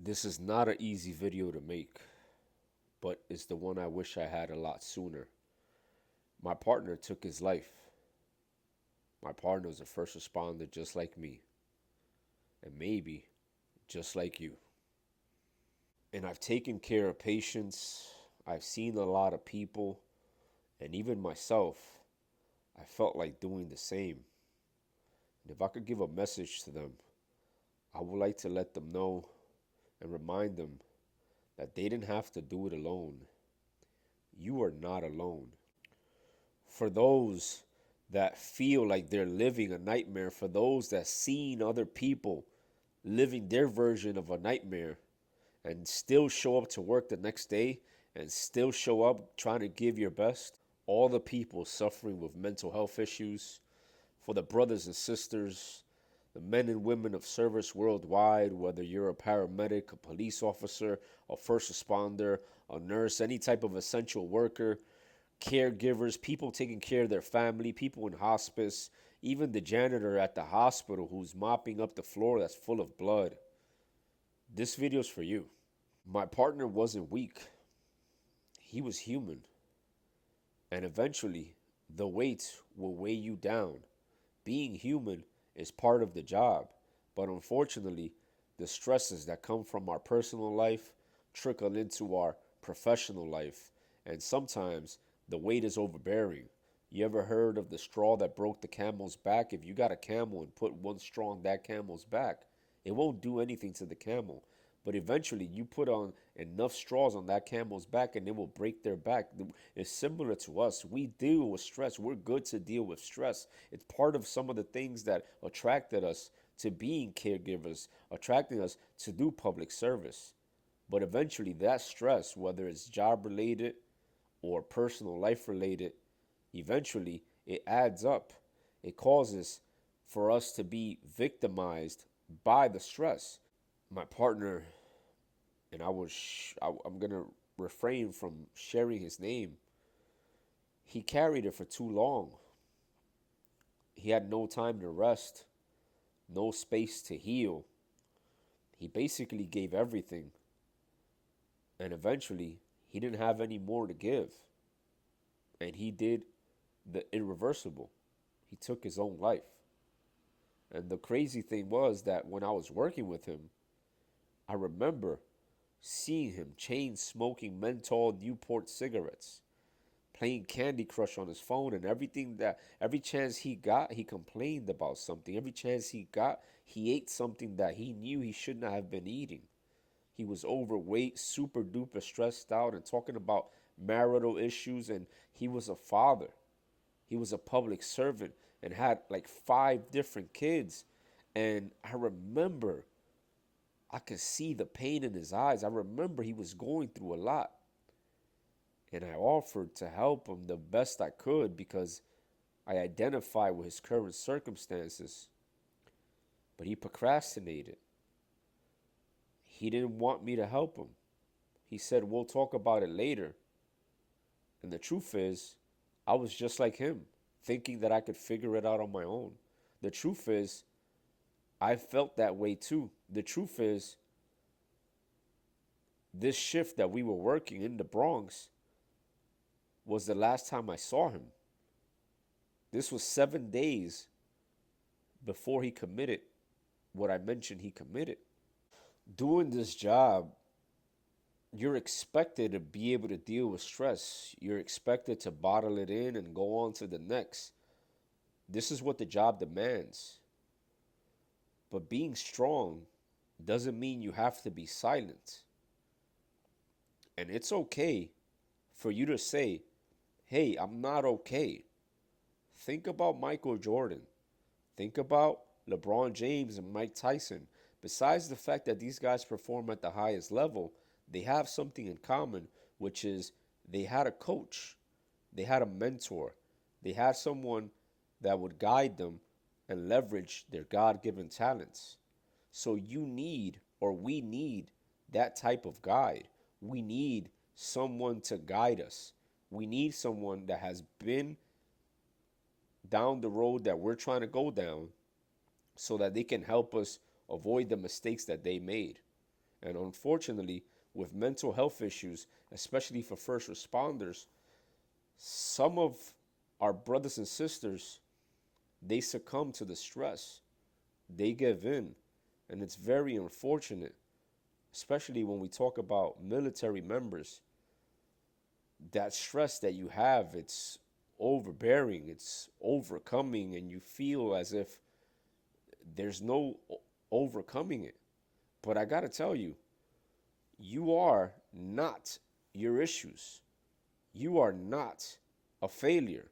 This is not an easy video to make, but it's the one I wish I had a lot sooner. My partner took his life. My partner was a first responder just like me, and maybe just like you. And I've taken care of patients, I've seen a lot of people, and even myself, I felt like doing the same. And if I could give a message to them, I would like to let them know and remind them that they didn't have to do it alone. You are not alone. For those that feel like they're living a nightmare, for those that seen other people living their version of a nightmare and still show up to work the next day and still show up trying to give your best, all the people suffering with mental health issues, for the brothers and sisters, the men and women of service worldwide, whether you're a paramedic, a police officer, a first responder, a nurse, any type of essential worker, caregivers, people taking care of their family, people in hospice, even the janitor at the hospital who's mopping up the floor that's full of blood. This video's for you. My partner wasn't weak. He was human. And eventually, the weight will weigh you down. Being human is part of the job. But unfortunately, the stresses that come from our personal life trickle into our professional life. And sometimes the weight is overbearing. You ever heard of the straw that broke the camel's back? If you got a camel and put one straw on that camel's back, it won't do anything to the camel. But eventually, you put on enough straws on that camel's back and it will break their back. It's similar to us. We deal with stress. We're good to deal with stress. It's part of some of the things that attracted us to being caregivers, attracting us to do public service. But eventually, that stress, whether it's job related or personal life related, eventually it adds up. It causes for us to be victimized by the stress. My partner, and I'm gonna refrain from sharing his name. He carried it for too long. He had no time to rest, no space to heal. He basically gave everything, and eventually he didn't have any more to give. And he did the irreversible. He took his own life. And the crazy thing was that when I was working with him, I remember seeing him chain smoking menthol Newport cigarettes, playing Candy Crush on his phone, and every chance he got, he complained about something. Every chance he got, he ate something that he knew he should not have been eating. He was overweight, super duper stressed out, and talking about marital issues. And he was a father, he was a public servant, and had like 5 different kids. And I remember I could see the pain in his eyes. I remember he was going through a lot. And I offered to help him the best I could because I identified with his current circumstances. But he procrastinated. He didn't want me to help him. He said, we'll talk about it later. And the truth is, I was just like him, thinking that I could figure it out on my own. The truth is, I felt that way too. The truth is, this shift that we were working in the Bronx was the last time I saw him. This was 7 days before he committed what I mentioned he committed. Doing this job, you're expected to be able to deal with stress. You're expected to bottle it in and go on to the next. This is what the job demands. But being strong doesn't mean you have to be silent. And it's okay for you to say, hey, I'm not okay. Think about Michael Jordan. Think about LeBron James and Mike Tyson. Besides the fact that these guys perform at the highest level, they have something in common, which is they had a coach, they had a mentor, they had someone that would guide them and leverage their God given talents. So you need, or we need, that type of guide. We need someone to guide us. We need someone that has been down the road that we're trying to go down so that they can help us avoid the mistakes that they made. And unfortunately, with mental health issues, especially for first responders, some of our brothers and sisters, they succumb to the stress. They give in. And it's very unfortunate, especially when we talk about military members. That stress that you have, it's overbearing, it's overcoming, and you feel as if there's no overcoming it. But I gotta tell you, you are not your issues. You are not a failure.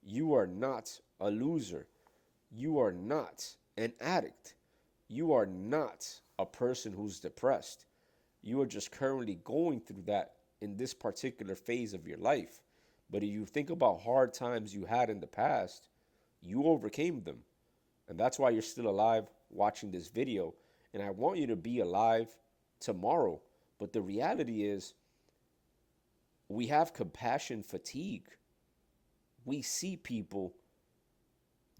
You are not a loser. You are not an addict. You are not a person who's depressed. You are just currently going through that in this particular phase of your life. But if you think about hard times you had in the past, you overcame them. And that's why you're still alive watching this video. And I want you to be alive tomorrow. But the reality is, we have compassion fatigue. We see people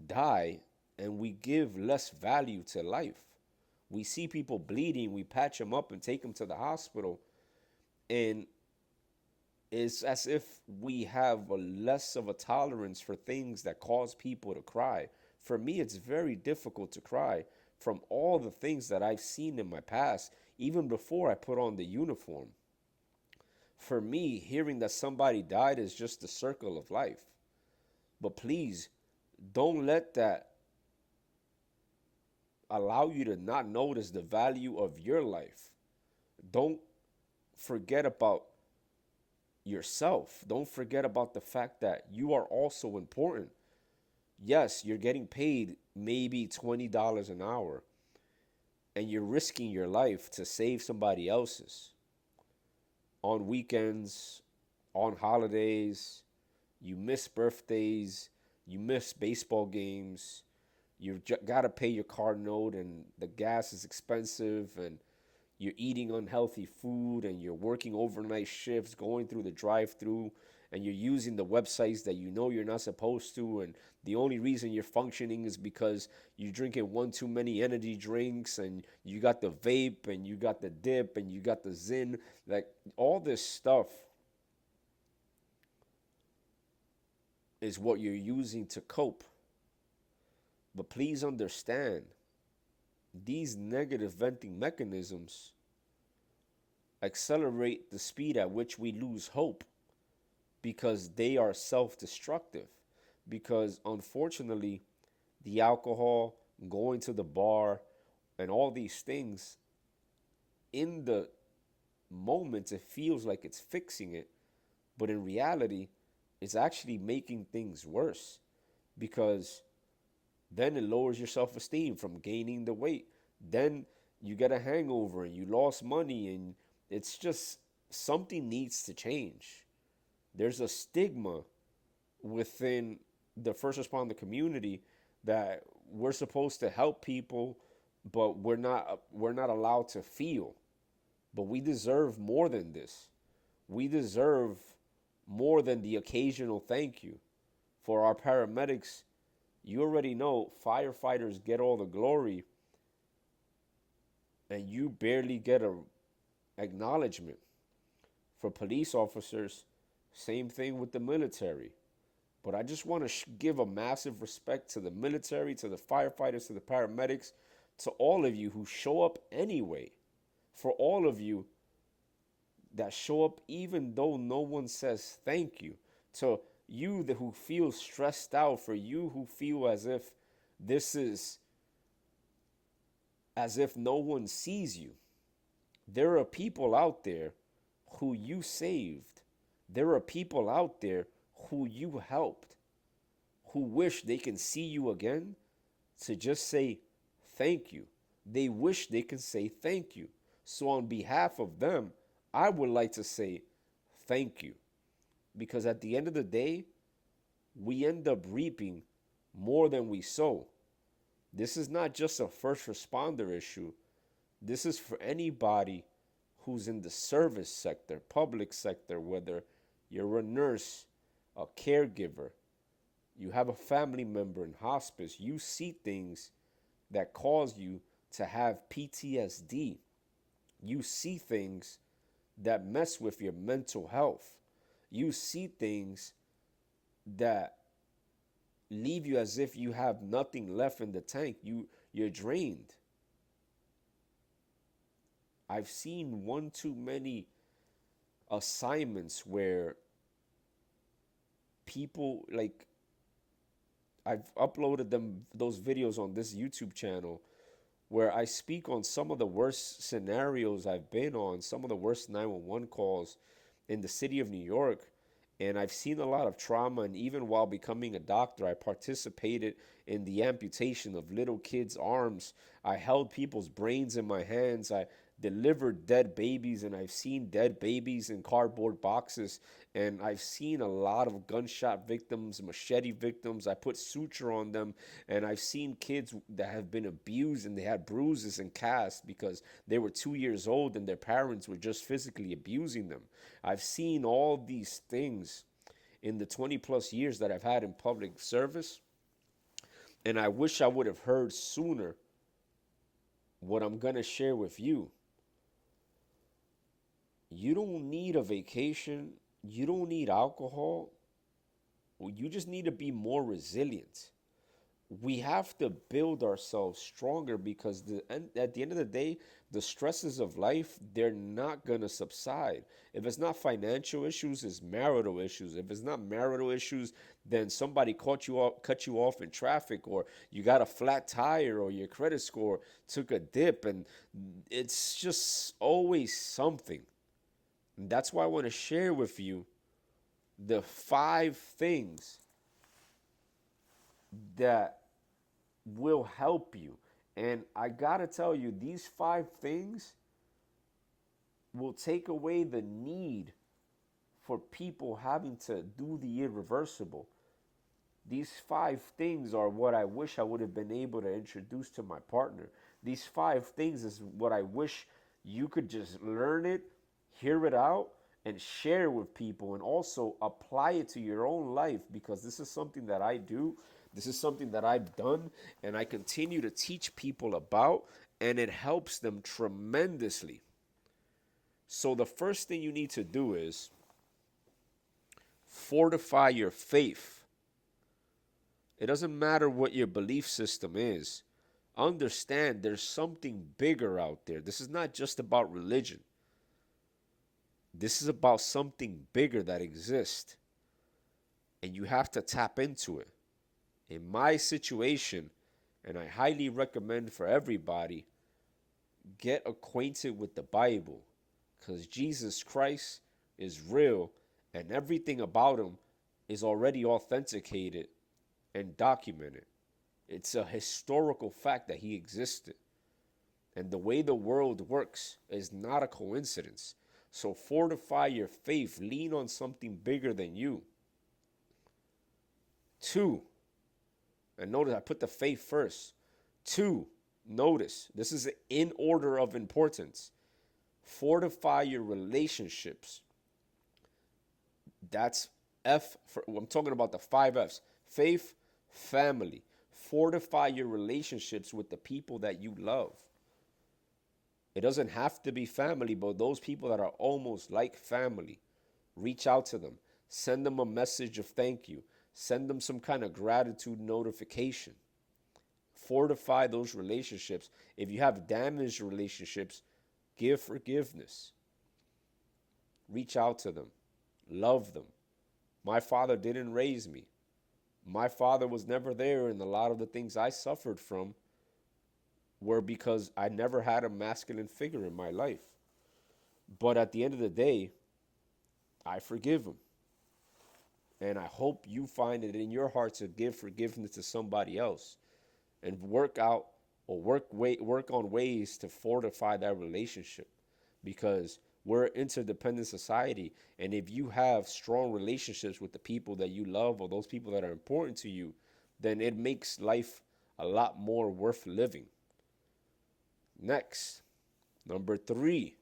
die and we give less value to life. We see people bleeding, we patch them up and take them to the hospital. And it's as if we have a less of a tolerance for things that cause people to cry. For me, it's very difficult to cry from all the things that I've seen in my past, even before I put on the uniform. For me, hearing that somebody died is just the circle of life. But please, don't let that allow you to not notice the value of your life. Don't forget about yourself. Don't forget about the fact that you are also important. Yes, you're getting paid maybe $20 an hour, and you're risking your life to save somebody else's. On weekends, on holidays, you miss birthdays, you miss baseball games, you got to pay your car note, and the gas is expensive, and you're eating unhealthy food, and you're working overnight shifts, going through the drive-through, and you're using the websites that you know you're not supposed to, and the only reason you're functioning is because you're drinking one too many energy drinks, and you got the vape, and you got the dip, and you got the Zyn. Like, all this stuff is what you're using to cope. But please understand, these negative venting mechanisms accelerate the speed at which we lose hope, because they are self-destructive. Because unfortunately, the alcohol, going to the bar, and all these things, in the moment, it feels like it's fixing it. But in reality, it's actually making things worse, because then it lowers your self-esteem from gaining the weight. Then you get a hangover and you lost money, and it's just something needs to change. There's a stigma within the first responder community that we're supposed to help people, but we're not allowed to feel. But we deserve more than this. We deserve more than the occasional thank you. For our paramedics, you already know firefighters get all the glory, and you barely get a acknowledgement. For police officers, same thing with the military. But I just want to give a massive respect to the military, to the firefighters, to the paramedics, to all of you who show up anyway. For all of you that show up even though no one says thank you. To you who feel stressed out, for you who feel as if this is as if no one sees you. There are people out there who you saved. There are people out there who you helped, who wish they can see you again to just say thank you. They wish they can say thank you. So on behalf of them, I would like to say thank you. Because at the end of the day, we end up reaping more than we sow. This is not just a first responder issue. This is for anybody who's in the service sector, public sector, whether you're a nurse, a caregiver, you have a family member in hospice, you see things that cause you to have PTSD. You see things that mess with your mental health. You see things that leave you as if you have nothing left in the tank. You're drained. I've seen one too many assignments where people, like, I've uploaded those videos on this YouTube channel where I speak on some of the worst scenarios I've been on, some of the worst 911 calls in the city of New York. And I've seen a lot of trauma. And even while becoming a doctor, I participated in the amputation of little kids' arms. I held people's brains in my hands. I delivered dead babies, and I've seen dead babies in cardboard boxes. And I've seen a lot of gunshot victims, machete victims. I put suture on them. And I've seen kids that have been abused and they had bruises and casts because they were 2 years old and their parents were just physically abusing them. I've seen all these things in the 20 plus years that I've had in public service. And I wish I would have heard sooner what I'm going to share with you. You don't need a vacation. You don't need alcohol. You just need to be more resilient. We have to build ourselves stronger because at the end of the day, the stresses of life, they're not going to subside. If it's not financial issues, it's marital issues. If it's not marital issues, then somebody cut you off in traffic, or you got a flat tire, or your credit score took a dip, and it's just always something. And that's why I want to share with you the 5 things that will help you. And I gotta tell you, these 5 things will take away the need for people having to do the irreversible. These 5 things are what I wish I would have been able to introduce to my partner. These 5 things is what I wish you could just learn it, hear it out, and share with people, and also apply it to your own life, because this is something that I do. This is something that I've done, and I continue to teach people about, and it helps them tremendously. So the first thing you need to do is fortify your faith. It doesn't matter what your belief system is. Understand there's something bigger out there. This is not just about religion. This is about something bigger that exists, and you have to tap into it. In my situation, and I highly recommend for everybody, get acquainted with the Bible, because Jesus Christ is real, and everything about him is already authenticated and documented. It's a historical fact that he existed. And the way the world works is not a coincidence. So fortify your faith. Lean on something bigger than you. 2, and notice I put the faith first. 2, notice, this is in order of importance. Fortify your relationships. That's F. I'm talking about the 5 F's. Faith, family. Fortify your relationships with the people that you love. It doesn't have to be family, but those people that are almost like family, reach out to them. Send them a message of thank you. Send them some kind of gratitude notification. Fortify those relationships. If you have damaged relationships, give forgiveness. Reach out to them. Love them. My father didn't raise me. My father was never there, and a lot of the things I suffered from were because I never had a masculine figure in my life. But at the end of the day, I forgive him. And I hope you find it in your heart to give forgiveness to somebody else, and work on ways to fortify that relationship, because we're an interdependent society. And if you have strong relationships with the people that you love, or those people that are important to you, then it makes life a lot more worth living. Next, number 3,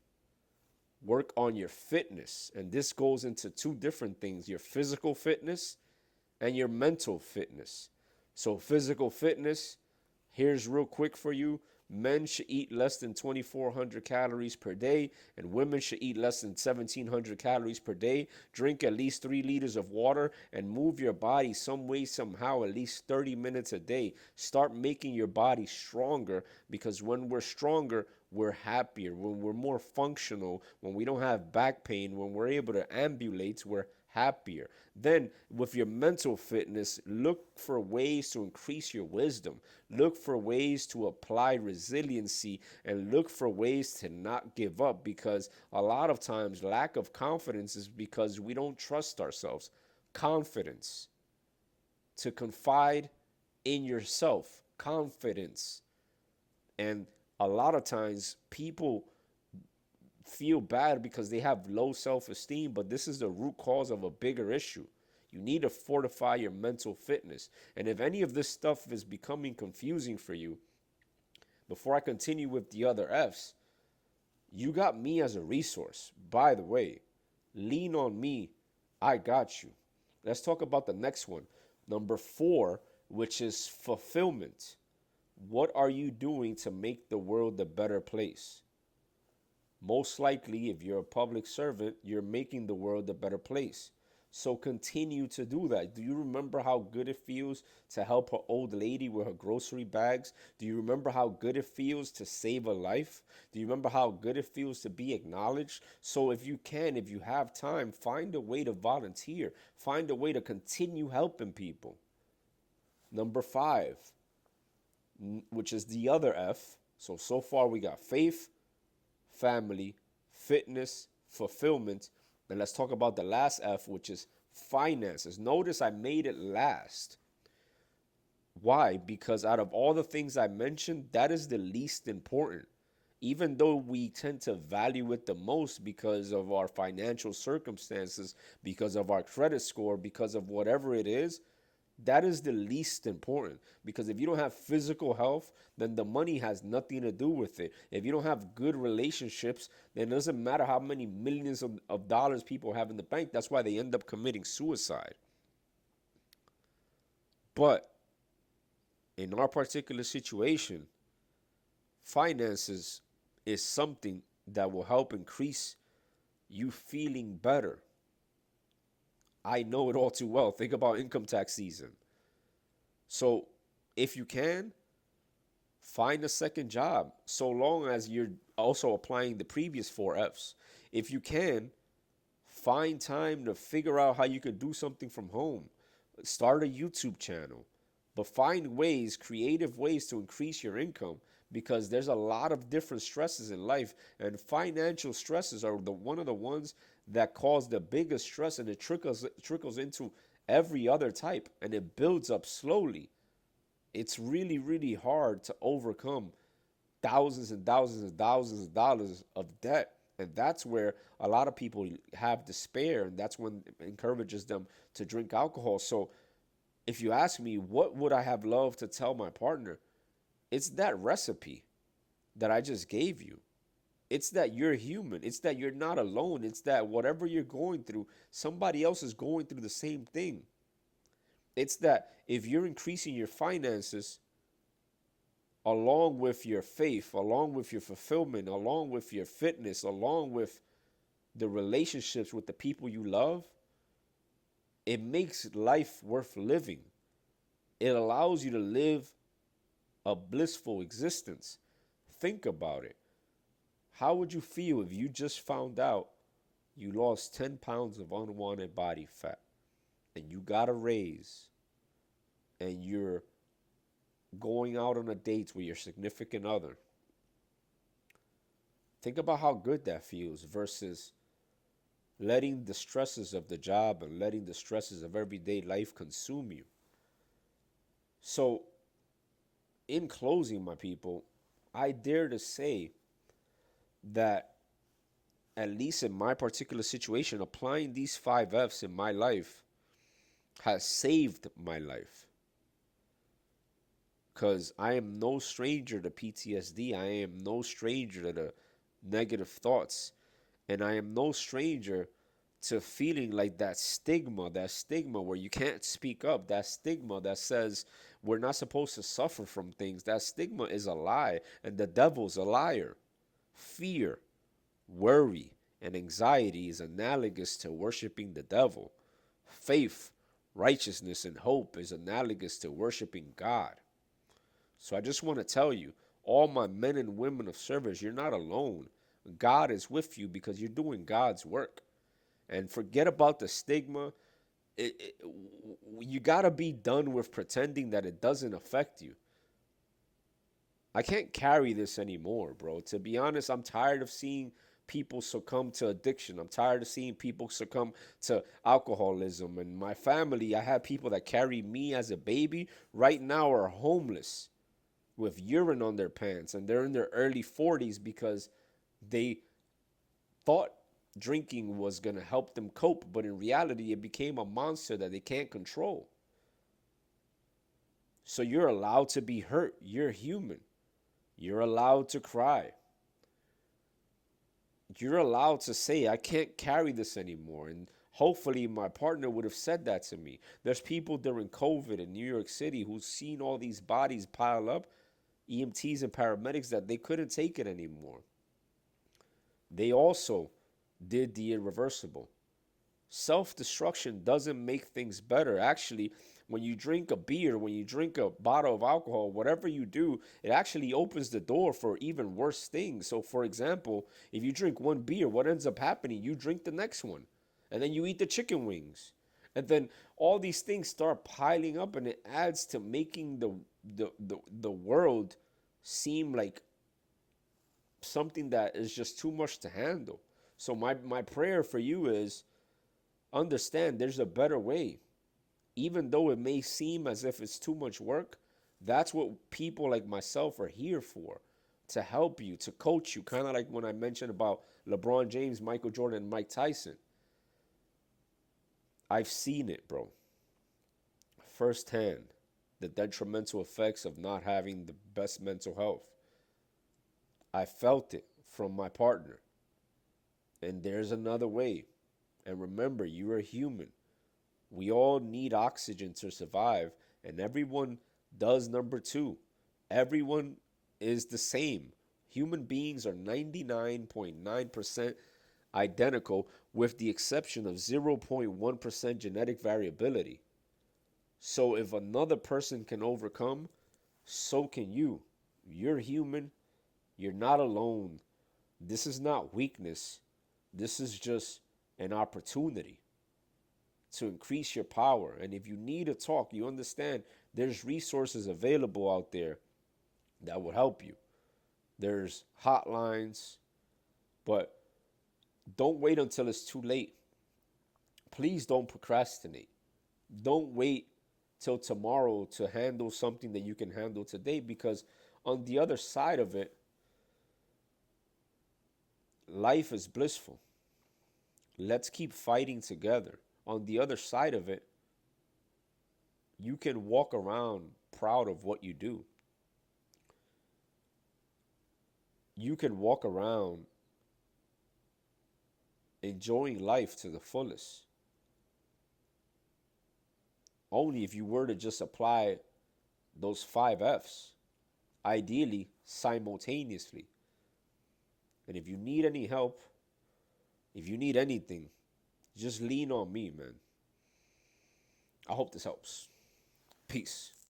work on your fitness. And this goes into 2 different things: your physical fitness and your mental fitness. So physical fitness, here's real quick for you: Men should eat less than 2,400 calories per day, and women should eat less than 1,700 calories per day. Drink at least 3 liters of water, and move your body some way, somehow, at least 30 minutes a day. Start making your body stronger, because when we're stronger, we're happier. When we're more functional, when we don't have back pain, when we're able to ambulate, we're happier. Then, with your mental fitness, look for ways to increase your wisdom. Look for ways to apply resiliency, and look for ways to not give up, because a lot of times lack of confidence is because we don't trust ourselves. Confidence, to confide in yourself, confidence. And a lot of times people feel bad because they have low self-esteem, but this is the root cause of a bigger issue. You need to fortify your mental fitness. And if any of this stuff is becoming confusing for you, before I continue with the other F's, you got me as a resource. By the way, lean on me. I got you. Let's talk about the next one. Number 4, which is fulfillment. What are you doing to make the world a better place? Most likely, if you're a public servant, you're making the world a better place. So continue to do that. Do you remember how good it feels to help an old lady with her grocery bags? Do you remember how good it feels to save a life? Do you remember how good it feels to be acknowledged? So if you can, if you have time, find a way to volunteer. Find a way to continue helping people. Number 5, which is the other F. So far we got faith, family, fitness, fulfillment. And let's talk about the last F, which is finances. Notice I made it last. Why? Because out of all the things I mentioned, that is the least important. Even though we tend to value it the most because of our financial circumstances, because of our credit score, because of whatever it is, that is the least important. Because if you don't have physical health, then the money has nothing to do with it. If you don't have good relationships, then it doesn't matter how many millions of dollars people have in the bank. That's why they end up committing suicide. But in our particular situation, finances is something that will help increase you feeling better. I know it all too well. Think about income tax season. So if you can, find a second job, so long as you're also applying the previous 4 F's. If you can, find time to figure out how you can do something from home. Start a YouTube channel. But find ways, creative ways to increase your income, because there's a lot of different stresses in life, and financial stresses are one of the ones that cause the biggest stress, and it trickles into every other type, and it builds up slowly. It's really, really hard to overcome thousands and thousands and thousands of dollars of debt. And that's where a lot of people have despair, and that's when it encourages them to drink alcohol. So if you ask me, what would I have loved to tell my partner? It's that recipe that I just gave you. It's that you're human. It's that you're not alone. It's that whatever you're going through, somebody else is going through the same thing. It's that if you're increasing your finances along with your faith, along with your fulfillment, along with your fitness, along with the relationships with the people you love, it makes life worth living. It allows you to live a blissful existence. Think about it. How would you feel if you just found out you lost 10 pounds of unwanted body fat, and you got a raise, and you're going out on a date with your significant other? Think about how good that feels versus letting the stresses of the job and letting the stresses of everyday life consume you. So, in closing, my people, I dare to say that, at least in my particular situation, applying these 5 F's in my life has saved my life. Because I am no stranger to PTSD. I am no stranger to the negative thoughts. And I am no stranger to feeling like that stigma where you can't speak up, that stigma that says, We're not supposed to suffer from things. That stigma is a lie, and the devil's a liar. Fear, worry, and anxiety is analogous to worshiping the devil. Faith, righteousness, and hope is analogous to worshiping God. So I just want to tell you, all my men and women of service, you're not alone. God is with you because you're doing God's work. And forget about the stigma. It, it, you got to be done with pretending that it doesn't affect you. I can't carry this anymore, bro. To be honest, I'm tired of seeing people succumb to addiction. I'm tired of seeing people succumb to alcoholism. And my family, I had people that carried me as a baby right now are homeless with urine on their pants, and they're in their early 40s because they thought drinking was going to help them cope, but in reality it became a monster that they can't control. So you're allowed to be hurt. You're human. You're allowed to cry. You're allowed to say, I can't carry this anymore. And hopefully my partner would have said that to me. There's people during COVID in New York City who've seen all these bodies pile up, EMTs and paramedics, that they couldn't take it anymore. They also did the irreversible. Self-destruction doesn't make things better. Actually, when you drink a beer, when you drink a bottle of alcohol, whatever you do, it actually opens the door for even worse things. So, for example, if you drink one beer, what ends up happening? You drink the next one, and then you eat the chicken wings. And then all these things start piling up, and it adds to making the world seem like something that is just too much to handle. So my prayer for you is, understand there's a better way. Even though it may seem as if it's too much work, that's what people like myself are here for, to help you, to coach you. Kind of like when I mentioned about LeBron James, Michael Jordan, and Mike Tyson. I've seen it, bro, firsthand, the detrimental effects of not having the best mental health. I felt it from my partner. And there's another way. And remember, you're a human. We all need oxygen to survive, and everyone does number two. Everyone is the same. Human beings are 99.9% identical, with the exception of 0.1% genetic variability. So if another person can overcome, so can you. You're human. You're not alone. This is not weakness. This is just an opportunity to increase your power. And if you need to talk, you understand there's resources available out there that will help you. There's hotlines, but don't wait until it's too late. Please don't procrastinate. Don't wait till tomorrow to handle something that you can handle today, because on the other side of it, life is blissful. Let's keep fighting together. On the other side of it, you can walk around proud of what you do. You can walk around enjoying life to the fullest. Only if you were to just apply those 5 F's, ideally simultaneously. And if you need any help, if you need anything, just lean on me, man. I hope this helps. Peace.